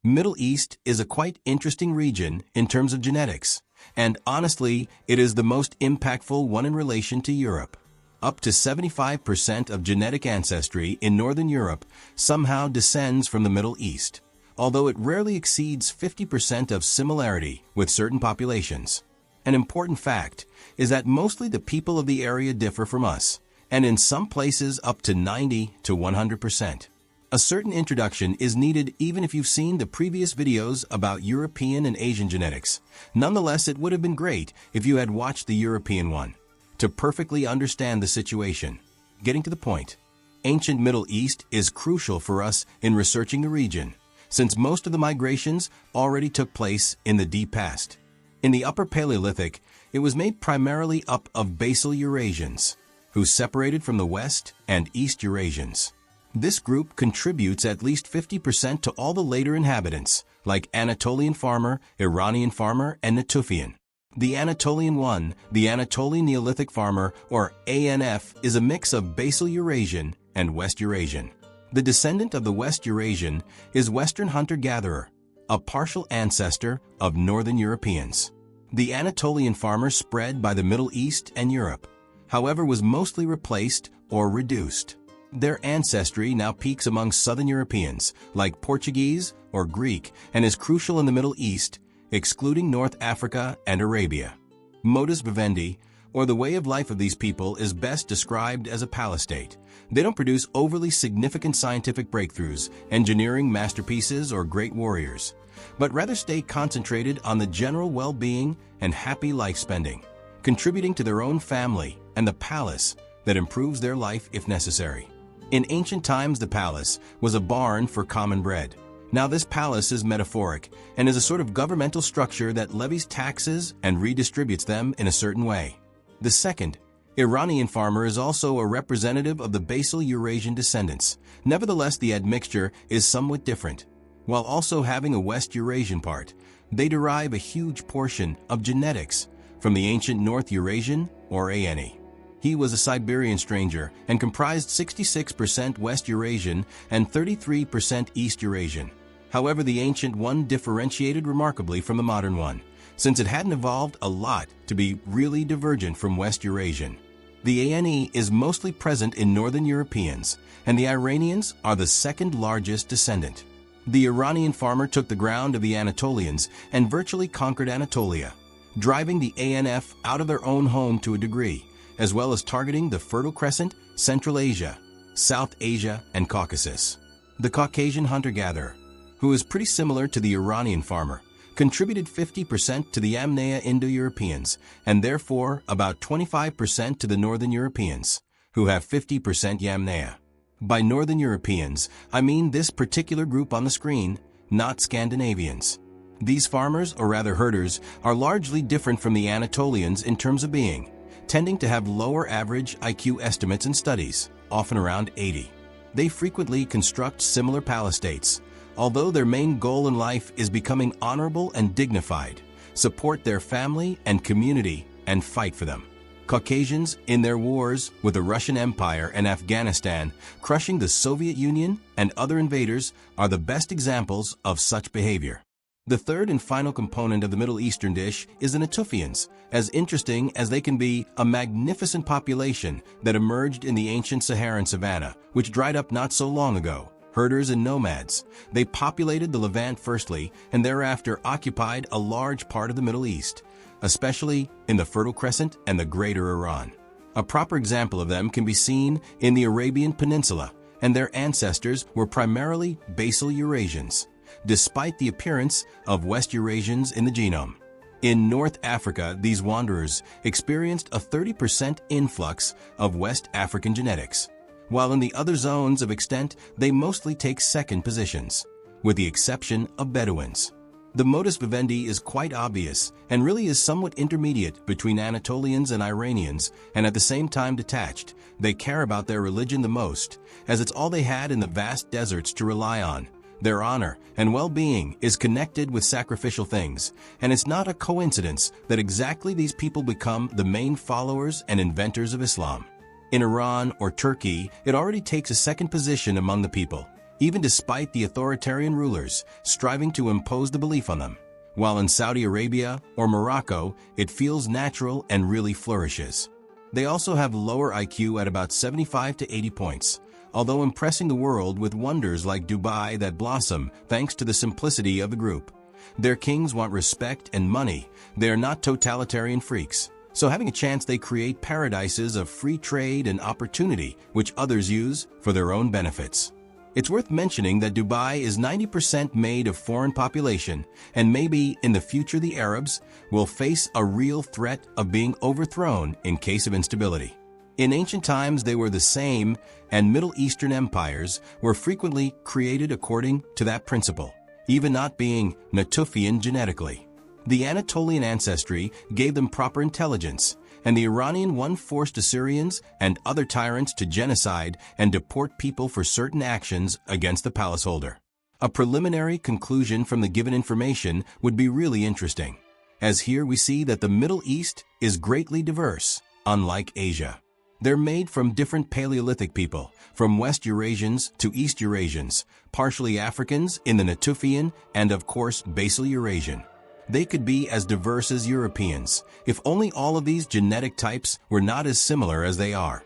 Middle East is a quite interesting region in terms of genetics, and honestly, it is the most impactful one in relation to Europe. Up to 75% of genetic ancestry in Northern Europe somehow descends from the Middle East, although it rarely exceeds 50% of similarity with certain populations. An important fact is that mostly the people of the area differ from us, and in some places up to 90 to 100%. A certain introduction is needed even if you've seen the previous videos about European and Asian genetics. Nonetheless, it would have been great if you had watched the European one to perfectly understand the situation. Getting to the point, ancient Middle East is crucial for us in researching the region, since most of the migrations already took place in the deep past. In the Upper Paleolithic, it was made primarily up of basal Eurasians, who separated from the West and East Eurasians. This group contributes at least 50% to all the later inhabitants, like Anatolian farmer, Iranian farmer, and Natufian. The Anatolian one, the Anatolian Neolithic farmer, or ANF, is a mix of basal Eurasian and West Eurasian. The descendant of the West Eurasian is Western hunter-gatherer, a partial ancestor of Northern Europeans. The Anatolian farmer spread by the Middle East and Europe, however, was mostly replaced or reduced. Their ancestry now peaks among Southern Europeans, like Portuguese or Greek, and is crucial in the Middle East, excluding North Africa and Arabia. Modus vivendi, or the way of life of these people, is best described as a palistate. They don't produce overly significant scientific breakthroughs, engineering masterpieces, or great warriors, but rather stay concentrated on the general well-being and happy life spending, contributing to their own family and the palace that improves their life if necessary. In ancient times, the palace was a barn for common bread. Now this palace is metaphoric and is a sort of governmental structure that levies taxes and redistributes them in a certain way. The second, Iranian farmer, is also a representative of the basal Eurasian descendants. Nevertheless, the admixture is somewhat different. While also having a West Eurasian part, they derive a huge portion of genetics from the ancient North Eurasian, or ANE. He was a Siberian stranger and comprised 66% West Eurasian and 33% East Eurasian. However, the ancient one differentiated remarkably from the modern one, since it hadn't evolved a lot to be really divergent from West Eurasian. The ANE is mostly present in Northern Europeans, and the Iranians are the second largest descendant. The Iranian farmer took the ground of the Anatolians and virtually conquered Anatolia, driving the ANF out of their own home to a degree, as well as targeting the Fertile Crescent, Central Asia, South Asia, and Caucasus. The Caucasian hunter-gatherer, who is pretty similar to the Iranian farmer, contributed 50% to the Yamnaya Indo-Europeans, and therefore about 25% to the Northern Europeans, who have 50% Yamnaya. By Northern Europeans, I mean this particular group on the screen, not Scandinavians. These farmers, or rather herders, are largely different from the Anatolians in terms of being, tending to have lower average IQ estimates in studies, often around 80. They frequently construct similar palistates, although their main goal in life is becoming honorable and dignified, support their family and community, and fight for them. Caucasians, in their wars with the Russian Empire and Afghanistan, crushing the Soviet Union and other invaders, are the best examples of such behavior. The third and final component of the Middle Eastern dish is the Natufians. As interesting as they can be, a magnificent population that emerged in the ancient Saharan savanna, which dried up not so long ago. Herders and nomads, they populated the Levant firstly and thereafter occupied a large part of the Middle East, especially in the Fertile Crescent and the Greater Iran. A proper example of them can be seen in the Arabian Peninsula, and their ancestors were primarily basal Eurasians, despite the appearance of West Eurasians in the genome. In North Africa, these wanderers experienced a 30% influx of West African genetics, while in the other zones of extent, they mostly take second positions, with the exception of Bedouins. The modus vivendi is quite obvious and really is somewhat intermediate between Anatolians and Iranians, and at the same time detached. They care about their religion the most, as it's all they had in the vast deserts to rely on. Their honor and well-being is connected with sacrificial things, and it's not a coincidence that exactly these people become the main followers and inventors of Islam. In Iran or Turkey, it already takes a second position among the people, even despite the authoritarian rulers striving to impose the belief on them. While in Saudi Arabia or Morocco, it feels natural and really flourishes. They also have lower IQ at about 75 to 80 points, although impressing the world with wonders like Dubai that blossom thanks to the simplicity of the group. Their kings want respect and money. They are not totalitarian freaks. So having a chance, they create paradises of free trade and opportunity, which others use for their own benefits. It's worth mentioning that Dubai is 90% made of foreign population, and maybe in the future the Arabs will face a real threat of being overthrown in case of instability. In ancient times, they were the same, and Middle Eastern empires were frequently created according to that principle, even not being Natufian genetically. The Anatolian ancestry gave them proper intelligence, and the Iranian one forced Assyrians and other tyrants to genocide and deport people for certain actions against the palaceholder. A preliminary conclusion from the given information would be really interesting, as here we see that the Middle East is greatly diverse, unlike Asia. They're made from different Paleolithic people, from West Eurasians to East Eurasians, partially Africans in the Natufian, and of course Basal Eurasian. They could be as diverse as Europeans, if only all of these genetic types were not as similar as they are.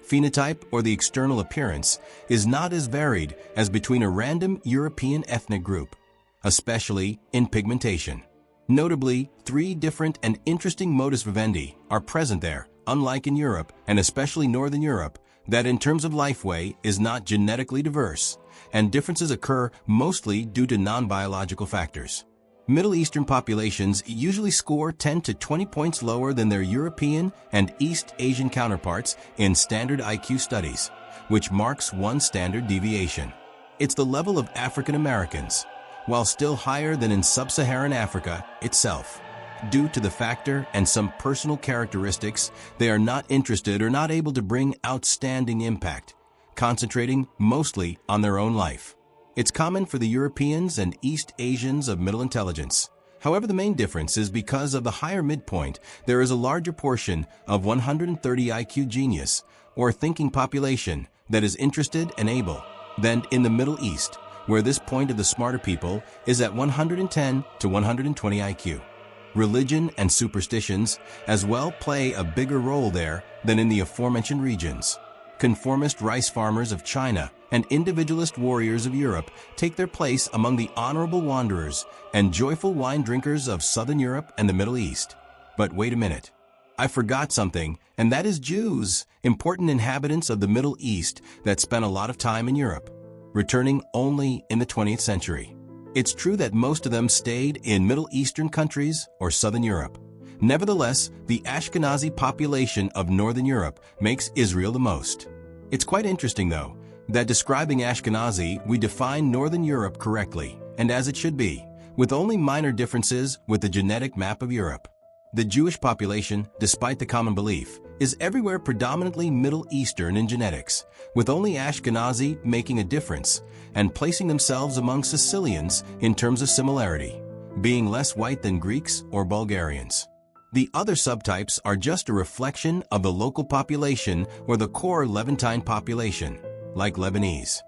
Phenotype, or the external appearance, is not as varied as between a random European ethnic group, especially in pigmentation. Notably, 3 different and interesting modus vivendi are present there, unlike in Europe, and especially Northern Europe, that in terms of lifeway is not genetically diverse, and differences occur mostly due to non-biological factors. Middle Eastern populations usually score 10 to 20 points lower than their European and East Asian counterparts in standard IQ studies, which marks one standard deviation. It's the level of African Americans, while still higher than in sub-Saharan Africa itself. Due to the factor and some personal characteristics, they are not interested or not able to bring outstanding impact, concentrating mostly on their own life. It's common for the Europeans and East Asians of middle intelligence. However, the main difference is because of the higher midpoint, there is a larger portion of 130 IQ genius, or thinking population, that is interested and able, than in the Middle East, where this point of the smarter people is at 110 to 120 IQ. Religion and superstitions as well play a bigger role there than in the aforementioned regions. Conformist rice farmers of China and individualist warriors of Europe take their place among the honorable wanderers and joyful wine drinkers of Southern Europe and the Middle East. But wait a minute. I forgot something, and that is Jews, important inhabitants of the Middle East that spent a lot of time in Europe, returning only in the 20th century. It's true that most of them stayed in Middle Eastern countries or Southern Europe. Nevertheless, the Ashkenazi population of Northern Europe makes Israel the most. It's quite interesting, though, that describing Ashkenazi, we define Northern Europe correctly, and as it should be, with only minor differences with the genetic map of Europe. The Jewish population, despite the common belief, is everywhere predominantly Middle Eastern in genetics, with only Ashkenazi making a difference and placing themselves among Sicilians in terms of similarity, being less white than Greeks or Bulgarians. The other subtypes are just a reflection of the local population or the core Levantine population, like Lebanese.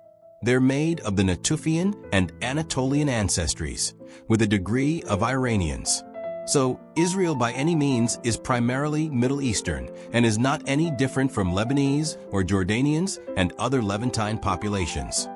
They're made of the Natufian and Anatolian ancestries, with a degree of Iranians. So, Israel by any means is primarily Middle Eastern and is not any different from Lebanese or Jordanians and other Levantine populations.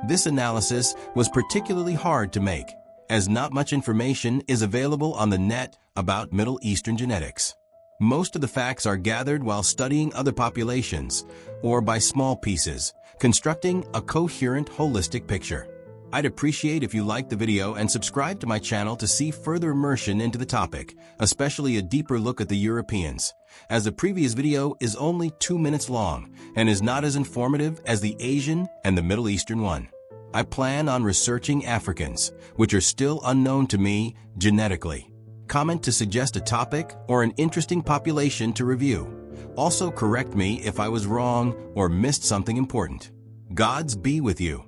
This analysis was particularly hard to make, as not much information is available on the net about Middle Eastern genetics. Most of the facts are gathered while studying other populations, or by small pieces, constructing a coherent, holistic picture. I'd appreciate if you liked the video and subscribe to my channel to see further immersion into the topic, especially a deeper look at the Europeans, as the previous video is only 2 minutes long and is not as informative as the Asian and the Middle Eastern one. I plan on researching Africans, which are still unknown to me genetically. Comment to suggest a topic or an interesting population to review. Also correct me if I was wrong or missed something important. Gods be with you.